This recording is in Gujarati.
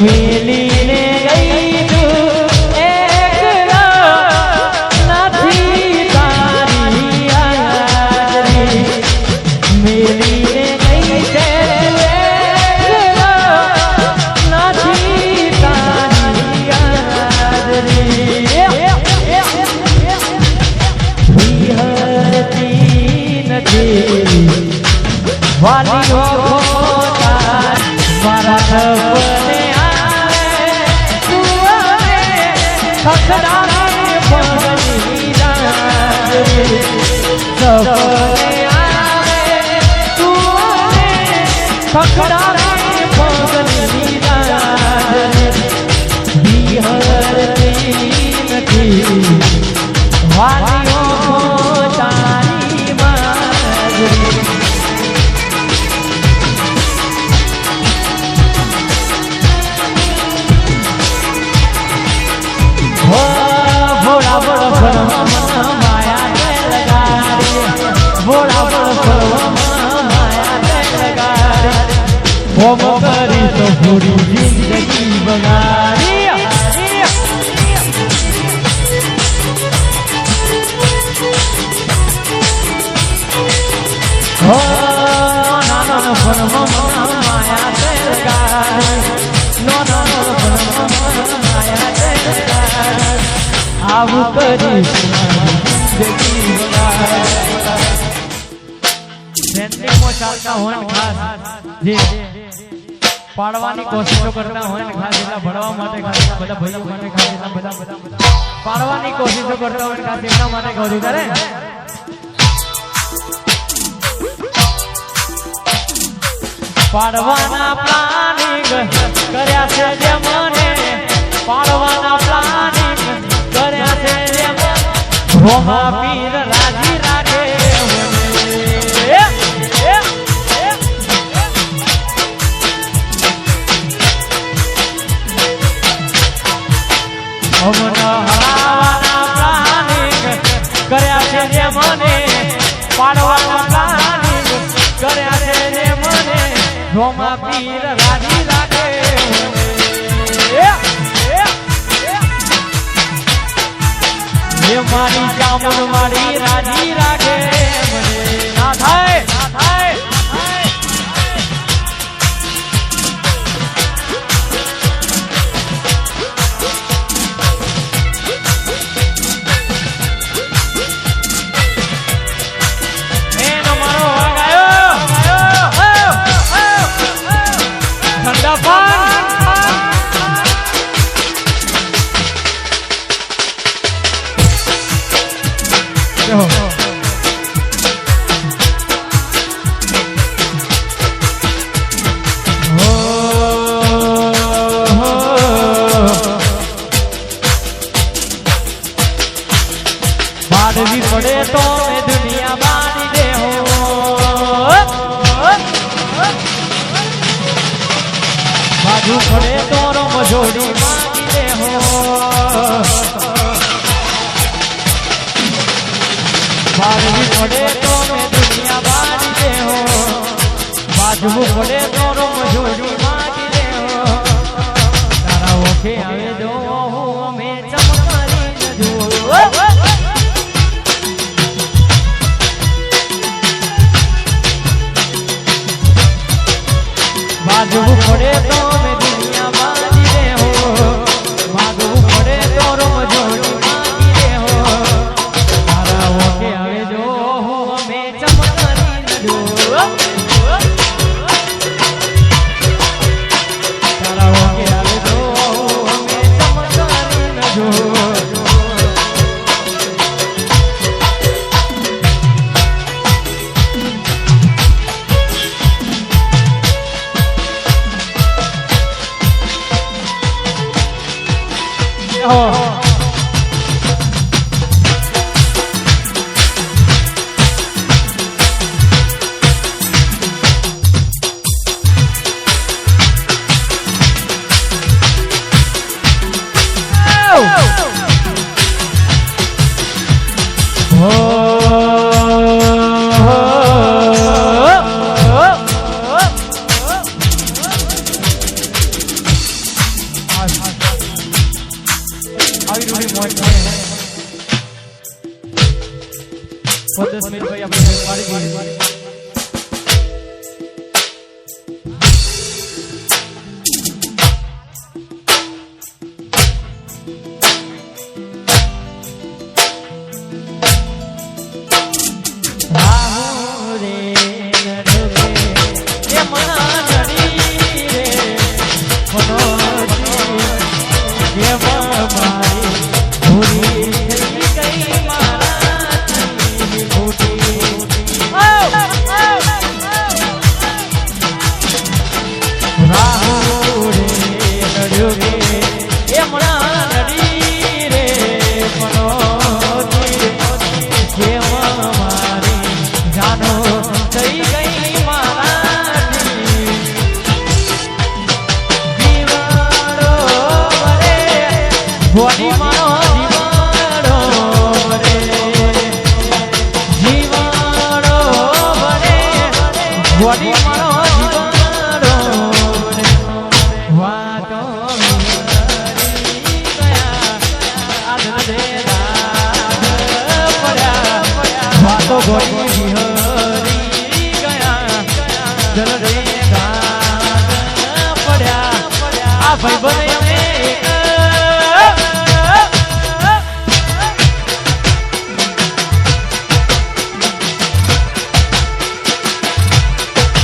મેલીને ગઈ તું એકલો નથી તારી હાજરી મેલીને ગઈ છે એકલો નથી તારી હાજરી વિહરતી નથી વાલીઓ મારા સપને આવે તું આવે ખખડાવે પગની રાજરી સપને આવે તું આવે ખખડાવે પગની રાજરી વિહરતી નથી વાલીઓ તારી માજરી હોમ કરી તો પૂરી જિંદગી બગાડી હો નાનો ફરમ માયા તે લગાડી નો નાનો ફરમ માયા તે લગાડી આવું કરી જિંદગી બગાડી સેન્ટિંગમાં ચાલતા હોય ને ખાસ જે પાડવાની કોશિશો કરતા હોય ને ખાસ એટલા ભણવા માટે ખાસ બધા ભાઈઓ માટે ખાસ એટલા બધા પાડવાની કોશિશો કરતા હોય ખાસ એટલા માટે કહું છું તારે પાડવાના પ્લાનિંગ કર્યા છે જે મને પાડવાના પ્લાનિંગ કર્યા છે જે મને રોમા પીર રાજી રાખે હમણાં હરાવાના પ્લાનિંગ કર્યા છે જે મને પાડવાના પ્લાનિંગ કર્યા છે જે મને રોમા પીર રાજી રાખે એ મારી ચામુંડ મારી રાજી રાખે મને ના થાય ના થાય બાંધવી પડે તો મેં દુનિયા બાંધી દે બાજુ પડે તો રમજોડી બાંધી દે બાંધવી પડે તો મેં દુનિયા બાંધી દે બાજુ પડે તો રમજોડી બાંધી દે તારા ઓખે આવે જો મેં ચમકારી જો ભાગવું પડે તો મેં દુનિયા બાંધી દે ભાગવું પડે તો રમજોડી બાંધી દે તારા ઓકે આવે જો મેં ચમકારી જો તારા ઓકે આવે જો મેં ચમકારી જો આવી રૂડી મોજ છે 10 મિનિટ ભાઈ આપણે પાડી દીધી Body mano divano bade divano bade body mano divano bade waato mari gaya adna de raat padya waato gori bihari gaya dal de raat padya aa bhai bane